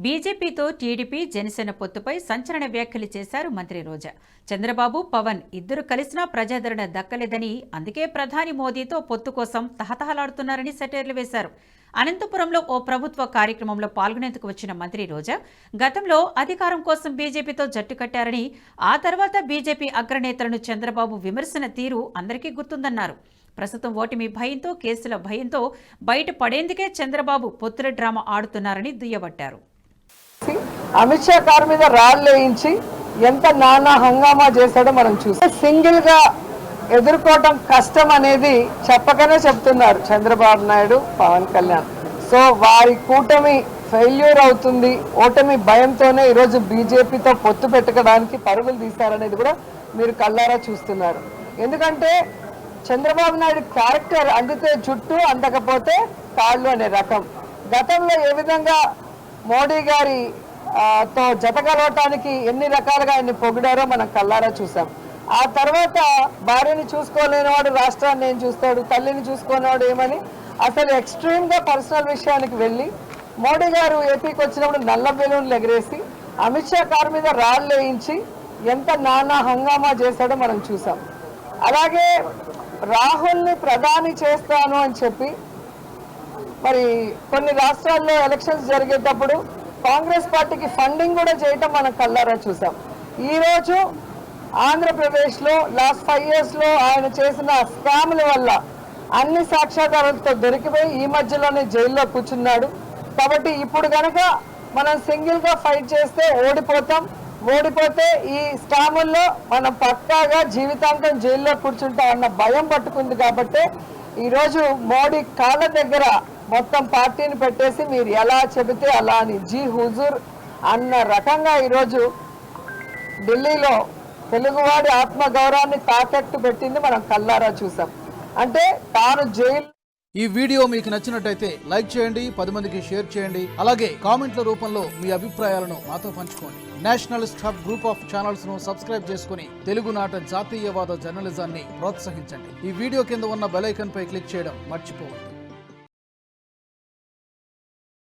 బీజేపీతో టీడీపీ జనసేన పొత్తుపై సంచలన వ్యాఖ్యలు చేశారు మంత్రి రోజా. చంద్రబాబు, పవన్ ఇద్దరు కలిసినా ప్రజాదరణ దక్కలేదని, అందుకే ప్రధాని మోదీతో పొత్తు కోసం తహతహలాడుతున్నారని సెటైర్లు వేశారు. అనంతపురంలో ఓ ప్రభుత్వ కార్యక్రమంలో పాల్గొనేందుకు వచ్చిన మంత్రి రోజా గతంలో అధికారం కోసం బీజేపీతో జట్టు కట్టారని, ఆ తర్వాత బీజేపీ అగ్రనేతలను చంద్రబాబు విమర్శన తీరు అందరికీ గుర్తుందన్నారు. ప్రస్తుతం ఓటమి భయంతో, కేసుల భయంతో బయటపడేందుకే చంద్రబాబు పొత్తుల డ్రామా ఆడుతున్నారని దుయ్యబట్టారు. అమిత్ షా కారు మీద రాళ్లేయించి ఎంత నానా హంగామా చేశాడో మనం చూసాం. సింగిల్ గా ఎదుర్కోవటం కష్టం అనేది చెప్పకనే చెప్తున్నారు చంద్రబాబు నాయుడు, పవన్ కళ్యాణ్. సో వారి కూటమి ఫెయిల్యూర్ అవుతుంది, ఓటమి భయంతోనే ఈరోజు బీజేపీతో పొత్తు పెట్టుకోవడానికి పరుగులు తీశారనేది కూడా మీరు కళ్ళారా చూస్తున్నారు. ఎందుకంటే చంద్రబాబు నాయుడు క్యారెక్టర్ అందితే జుట్టు, అందకపోతే కాళ్ళు అనే రకం. గతంలో ఏ విధంగా మోడీ గారి తో జతకలవటానికి ఎన్ని రకాలుగా ఆయన్ని పొగిడారో మనం కళ్ళారా చూసాం. ఆ తర్వాత భార్యని చూసుకోలేనివాడు రాష్ట్రాన్ని ఏం చూస్తాడు, తల్లిని చూసుకోనివాడు ఏమని అసలు ఎక్స్ట్రీమ్గా పర్సనల్ విషయానికి వెళ్ళి మోడీ గారు ఏపీకి వచ్చినప్పుడు నల్ల బెలూన్లు ఎగరేసి అమిత్ షా కారు మీద రాళ్ళు వేయించి ఎంత నానా హంగామా చేశాడో మనం చూసాం. అలాగే రాహుల్ని ప్రధాని చేస్తాను అని చెప్పి మరి కొన్ని రాష్ట్రాల్లో ఎలక్షన్స్ జరిగేటప్పుడు కాంగ్రెస్ పార్టీకి ఫండింగ్ కూడా చేయటం మనం కళ్ళారా చూసాం. ఈరోజు ఆంధ్రప్రదేశ్లో లాస్ట్ 5 yearsలో ఆయన చేసిన స్కాముల వల్ల అన్ని సాక్ష్యాధారాలతో దొరికిపోయి ఈ మధ్యలోనే జైల్లో కూర్చున్నాడు. కాబట్టి ఇప్పుడు కనుక మనం సింగిల్గా ఫైట్ చేస్తే ఓడిపోతాం. ఓడిపోతే ఈ స్కాముల్లో మనం పక్కాగా జీవితాంతం జైల్లో కూర్చుంటాం అన్న భయం పట్టుకుంది. కాబట్టి ఈరోజు మోడీ కాళ్ళ దగ్గర మొత్తం పార్టీని పెట్టేసి మీరు ఎలా చెబితే అలా అని జీ హుజూర్ అన్న రకంగా ఈరోజు ఢిల్లీలో తెలుగువాడి ఆత్మగౌరవాన్ని తాకట్టు పెట్టింది మనం కళ్ళారా చూసాం. అంటే తాను జైలు. ఈ వీడియో మీకు నచ్చినట్టయితే లైక్ చేయండి, 10 మందికి షేర్ చేయండి. అలాగే కామెంట్ల రూపంలో మీ అభిప్రాయాలను మాతో పంచుకోండి. Nationalist hub group of channels ను సబ్స్క్రైబ్ చేసుకుని తెలుగునాట జాతీయవాద జర్నలిజాన్ని ప్రోత్సహించండి. ఈ వీడియో కింద ఉన్న బెల్ ఐకాన్ పై క్లిక్ చేయడం మర్చిపోవద్దు.